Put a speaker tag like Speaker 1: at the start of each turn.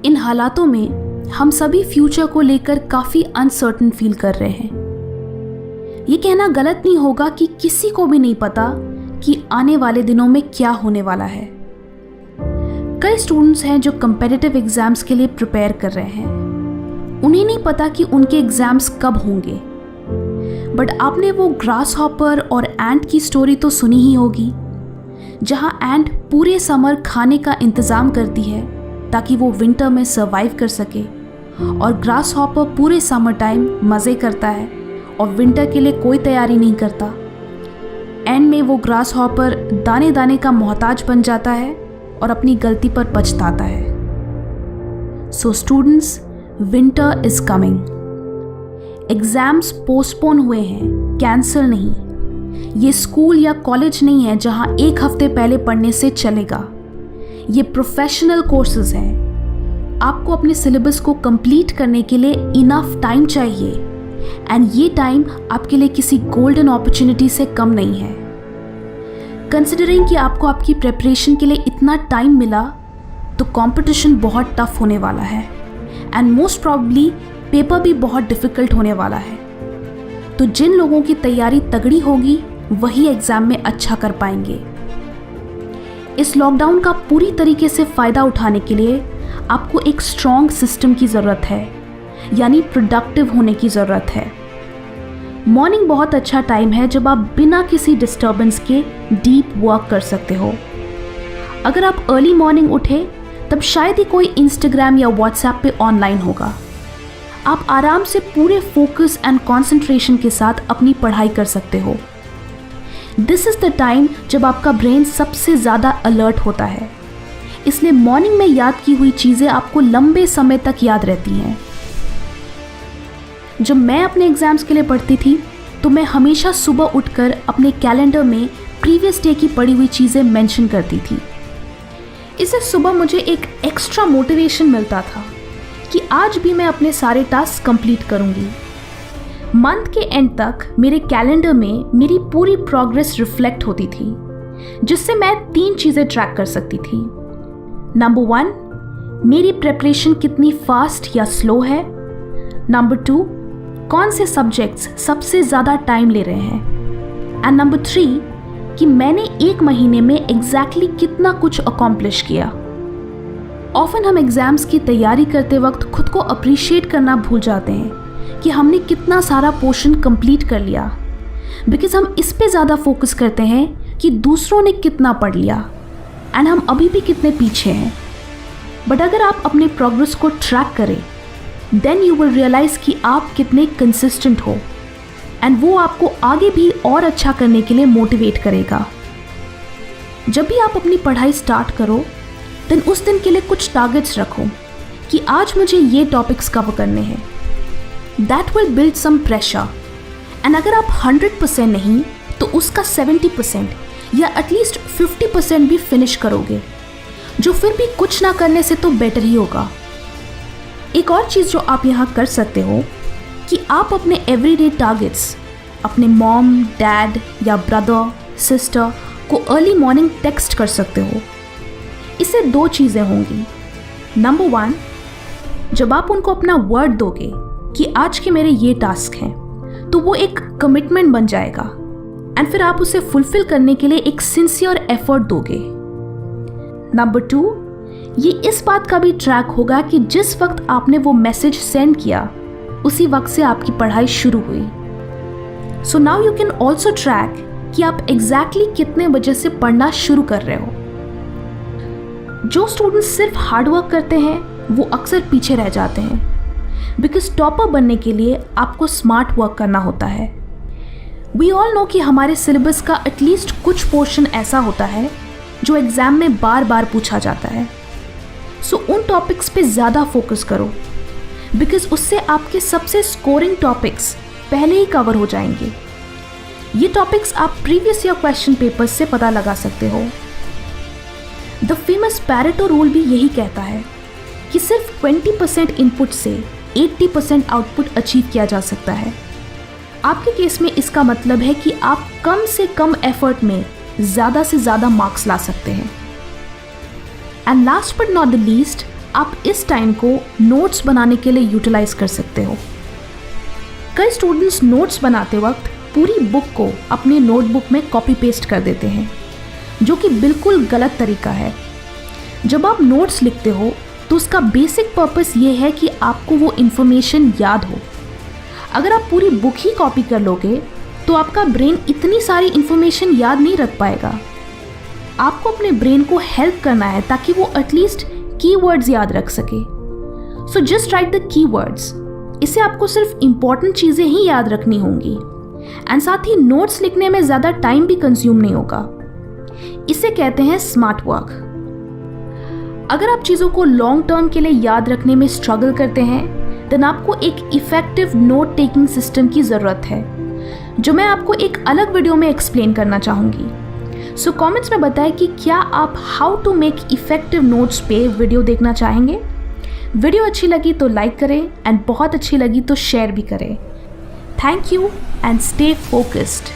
Speaker 1: इन हालातों में हम सभी फ्यूचर को लेकर काफ़ी अनसर्टन फील कर रहे हैं। ये कहना गलत नहीं होगा कि किसी को भी नहीं पता कि आने वाले दिनों में क्या होने वाला है। कई स्टूडेंट्स हैं जो कम्पिटिटिव एग्जाम्स के लिए प्रिपेयर कर रहे हैं। उन्हें नहीं पता कि उनके एग्जाम्स कब होंगे। बट आपने वो ग्रास हॉपर और एंट की स्टोरी तो सुनी ही होगी, जहां एंट पूरे समर खाने का इंतज़ाम करती है ताकि वो विंटर में सर्वाइव कर सके, और ग्रास हॉपर पूरे समर टाइम मज़े करता है और विंटर के लिए कोई तैयारी नहीं करता। एंड में वो ग्रास हॉपर दाने दाने का मोहताज बन जाता है और अपनी गलती पर पछताता है। So students, winter is coming. Exams postpone हुए हैं, कैंसिल नहीं। ये स्कूल या कॉलेज नहीं है जहां एक हफ्ते पहले पढ़ने से चलेगा। ये प्रोफेशनल कोर्सेज हैं। आपको अपने सिलेबस को कंप्लीट करने के लिए इनफ टाइम चाहिए, एंड ये टाइम आपके लिए किसी गोल्डन अपॉर्चुनिटी से कम नहीं है। कंसिडरिंग कि आपको आपकी प्रिपरेशन के लिए इतना टाइम मिला, तो कंपटीशन बहुत टफ होने वाला है, एंड मोस्ट प्रॉब्ली पेपर भी बहुत डिफिकल्ट होने वाला है। तो जिन लोगों की तैयारी तगड़ी होगी वही एग्जाम में अच्छा कर पाएंगे। इस लॉकडाउन का पूरी तरीके से फ़ायदा उठाने के लिए आपको एक स्ट्रॉन्ग सिस्टम की ज़रूरत है, यानी प्रोडक्टिव होने की ज़रूरत है। मॉर्निंग बहुत अच्छा टाइम है जब आप बिना किसी डिस्टर्बेंस के डीप वर्क कर सकते हो। अगर आप अर्ली मॉर्निंग उठे तब शायद ही कोई इंस्टाग्राम या व्हाट्सएप पे ऑनलाइन होगा। आप आराम से पूरे फोकस एंड कंसंट्रेशन के साथ अपनी पढ़ाई कर सकते हो। दिस इज़ द टाइम जब आपका ब्रेन सबसे ज़्यादा अलर्ट होता है, इसलिए मॉर्निंग में याद की हुई चीज़ें आपको लंबे समय तक याद रहती हैं। जब मैं अपने एग्ज़ाम्स के लिए पढ़ती थी तो मैं हमेशा सुबह उठकर अपने कैलेंडर में प्रीवियस डे की पढ़ी हुई चीज़ें मेंशन करती थी। इससे सुबह मुझे एक एक्स्ट्रा मोटिवेशन मिलता था कि आज भी मैं अपने सारे टास्क कंप्लीट करूंगी। मंथ के एंड तक मेरे कैलेंडर में मेरी पूरी प्रोग्रेस रिफ्लेक्ट होती थी, जिससे मैं 3 चीज़ें ट्रैक कर सकती थी। नंबर 1, मेरी प्रिपरेशन कितनी फास्ट या स्लो है। नंबर 2, कौन से सब्जेक्ट्स सबसे ज़्यादा टाइम ले रहे हैं। एंड नंबर 3, कि मैंने एक महीने में एग्जैक्टली कितना कुछ अकॉम्प्लिश किया। ऑफन हम एग्ज़ाम्स की तैयारी करते वक्त खुद को अप्रिशिएट करना भूल जाते हैं कि हमने कितना सारा पोर्शन कंप्लीट कर लिया, बिकॉज हम इस पे ज़्यादा फोकस करते हैं कि दूसरों ने कितना पढ़ लिया एंड हम अभी भी कितने पीछे हैं। बट अगर आप अपने प्रोग्रेस को ट्रैक करें, देन यू विल रियलाइज़ कि आप कितने कंसिस्टेंट हो, एंड वो आपको आगे भी और अच्छा करने के लिए मोटिवेट करेगा। जब भी आप अपनी पढ़ाई स्टार्ट करो, देन उस दिन के लिए कुछ टारगेट्स रखो कि आज मुझे ये टॉपिक्स कवर करने हैं। That will build some pressure, and अगर आप 100% नहीं तो उसका 70% या एटलीस्ट 50% भी फिनिश करोगे, जो फिर भी कुछ ना करने से तो बेटर ही होगा। एक और चीज़ जो आप यहाँ कर सकते हो कि आप अपने एवरीडे टारगेट्स अपने मॉम, डैड या ब्रदर, सिस्टर को अर्ली मॉर्निंग टेक्स्ट कर सकते हो। इससे 2 चीज़ें होंगी। नंबर 1, जब आप उनको अपना वर्ड दोगे कि आज के मेरे ये टास्क हैं, तो वो एक कमिटमेंट बन जाएगा, एंड फिर आप उसे फुलफिल करने के लिए एक सिंसियर एफर्ट दोगे। नंबर 2, ये इस बात का भी ट्रैक होगा कि जिस वक्त आपने वो मैसेज सेंड किया उसी वक्त से आपकी पढ़ाई शुरू हुई। So now you can also track कि आप एग्जैक्टली कितने बजे से पढ़ना शुरू कर रहे हो। जो स्टूडेंट्स सिर्फ हार्डवर्क करते हैं वो अक्सर पीछे रह जाते हैं, बिकॉज टॉपर बनने के लिए आपको स्मार्ट वर्क करना होता है। वी ऑल नो कि हमारे सिलेबस का एटलीस्ट कुछ पोर्शन ऐसा होता है जो एग्ज़ाम में बार बार पूछा जाता है। सो उन टॉपिक्स पे ज़्यादा फोकस करो, बिकॉज उससे आपके सबसे स्कोरिंग टॉपिक्स पहले ही कवर हो जाएंगे। ये टॉपिक्स आप प्रीवियस ईयर क्वेश्चन पेपर्स से पता लगा सकते हो। द फेमस पैरेटो रूल भी यही कहता है कि सिर्फ 20% इनपुट से 80% आउटपुट अचीव किया जा सकता है। आपके केस में इसका मतलब है कि आप कम से कम एफर्ट में ज़्यादा से ज़्यादा मार्क्स ला सकते हैं। And last but not the least, आप इस टाइम को नोट्स बनाने के लिए यूटिलाइज कर सकते हो। कई स्टूडेंट्स नोट्स बनाते वक्त पूरी बुक को अपनी नोटबुक में कॉपी पेस्ट कर देते हैं, जो कि बिल्कुल गलत तरीका है। जब आप नोट्स लिखते हो तो उसका बेसिक पर्पस ये है कि आपको वो इन्फॉर्मेशन याद हो। अगर आप पूरी बुक ही कॉपी कर लोगे तो आपका ब्रेन इतनी सारी इन्फॉर्मेशन याद नहीं रख पाएगा। आपको अपने ब्रेन को हेल्प करना है ताकि वो एटलीस्ट कीवर्ड्स याद रख सके। So just right the keywords. इससे आपको सिर्फ इंपॉर्टेंट चीज़ें ही याद रखनी होंगी एंड साथ ही नोट्स लिखने में ज़्यादा टाइम भी कंज्यूम नहीं होगा। इसे कहते हैं स्मार्ट वर्क। अगर आप चीज़ों को लॉन्ग टर्म के लिए याद रखने में स्ट्रगल करते हैं देन आपको एक इफेक्टिव नोट टेकिंग सिस्टम की ज़रूरत है, जो मैं आपको एक अलग वीडियो में एक्सप्लेन करना चाहूँगी। सो कमेंट्स में बताएं कि क्या आप how to make effective notes पे वीडियो देखना चाहेंगे। वीडियो अच्छी लगी तो लाइक करें एंड बहुत अच्छी लगी तो शेयर भी करें। Thank you and stay focused.